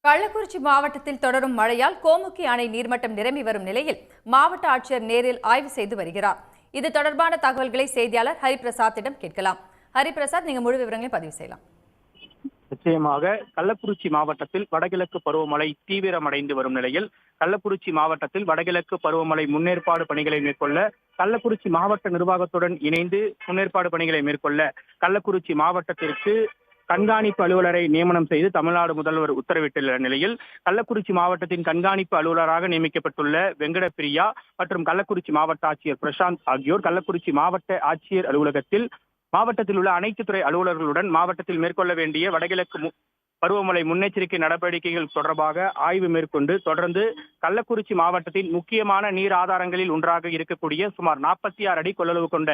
கள்ளக்குறிச்சி மாவட்டத்தில் தொடரும் மழையால் கோமுகி அணை நீர்மட்டம் நிரம்பி வரும் நிலையில் மாவட்ட ஆட்சியர் நேரில் ஆய்வு செய்து வருகிறார். இது தொடர்பான தகவல்களை செய்தியாளர் ஹரிபிரசாத்திடம் கேட்கலாம். ஹரிபிரசாத், நீங்க முழு விவரங்களை பதிவு செய்யலாம். நிச்சயமாக கள்ளக்குறிச்சி மாவட்டத்தில் வடகிழக்கு பருவமழை தீவிரமடைந்து வரும் நிலையில் கள்ளக்குறிச்சி மாவட்டத்தில் வடகிழக்கு பருவமழை முன்னேற்பாடு பணிகளை மேற்கொள்ள கள்ளக்குறிச்சி மாவட்ட நிர்வாகத்துடன் இணைந்து முன்னேற்பாடு பணிகளை மேற்கொள்ள கள்ளக்குறிச்சி மாவட்டத்திற்கு கண்காணிப்பு அலுவலரை நியமனம் செய்து தமிழ்நாடு முதல்வர் உத்தரவிட்டுள்ள நிலையில் கள்ளக்குறிச்சி மாவட்டத்தின் கண்காணிப்பு அலுவலராக நியமிக்கப்பட்டுள்ள வெங்கடபிரியா மற்றும் கள்ளக்குறிச்சி மாவட்ட ஆட்சியர் பிரசாந்த் ஆகியோர் கள்ளக்குறிச்சி மாவட்ட ஆட்சியர் அலுவலகத்தில் மாவட்டத்தில் உள்ள அனைத்து துறை அலுவலர்களுடன் மாவட்டத்தில் மேற்கொள்ள வேண்டிய வடகிழக்கு பருவமழை முன்னெச்சரிக்கை நடவடிக்கைகள் தொடர்பாக ஆய்வு மேற்கொண்டு தொடர்ந்து கள்ளக்குறிச்சி மாவட்டத்தின் முக்கியமான நீர் ஆதாரங்களில் ஒன்றாக இருக்கக்கூடிய சுமார் 46 அடி கொள்ளளவு கொண்ட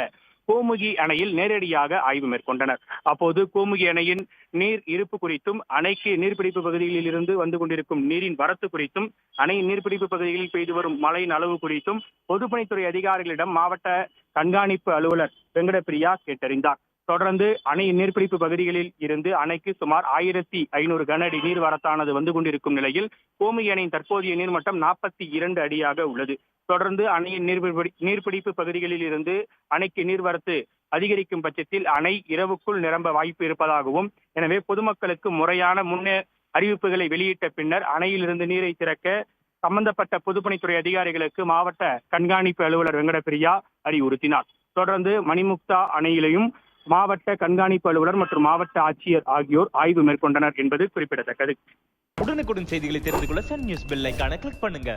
கோமுகி அணையில் நேரடியாக ஆய்வு மேற்கொண்டனர். அப்போது கோமுகி அணையின் நீர் இருப்பு குறித்தும் அணைக்கு நீர்பிடிப்பு பகுதிகளில் இருந்து வந்து கொண்டிருக்கும் நீரின் வரத்து குறித்தும் அணையின் நீர்பிடிப்பு பகுதிகளில் பெய்து வரும் மழையின் அளவு குறித்தும் பொதுப்பணித்துறை அதிகாரிகளிடம் மாவட்ட கண்காணிப்பு அலுவலர் வெங்கடபிரியா கேட்டறிந்தார். தொடர்ந்து அணையின் நீர்பிடிப்பு பகுதிகளில் இருந்து அணைக்கு சுமார் 1500 கன அடி நீர் வரத்தானது வந்து கொண்டிருக்கும் நிலையில் கோமுகி அணையின் தற்போதைய நீர்மட்டம் 42 அடியாக உள்ளது. தொடர்ந்து அணையின் நீர்பிடிப்பு பகுதிகளில் இருந்து அணைக்கு நீர்வரத்து அதிகரிக்கும் பட்சத்தில் அணை இரவுக்குள் நிரம்ப வாய்ப்பு இருப்பதாகவும், எனவே பொதுமக்களுக்கு முறையான முன்னே அறிவிப்புகளை வெளியிட்ட பின்னர் அணையிலிருந்து நீரை திறக்க சம்பந்தப்பட்ட பொதுப்பணித்துறை அதிகாரிகளுக்கு மாவட்ட கண்காணிப்பு அலுவலர் வெங்கடபிரியா அறிவுறுத்தினார். தொடர்ந்து மணிமுக்தா அணையிலையும் மாவட்ட கண்காணிப்பு அலுவலர் மற்றும் மாவட்ட ஆட்சியர் ஆகியோர் ஆய்வு மேற்கொண்டனர் என்பது குறிப்பிடத்தக்கது. உடனுக்குடன் செய்திகளை தெரிந்து கொள்ள சன் நியூஸ் பெல் ஐகானை கிளிக் பண்ணுங்க.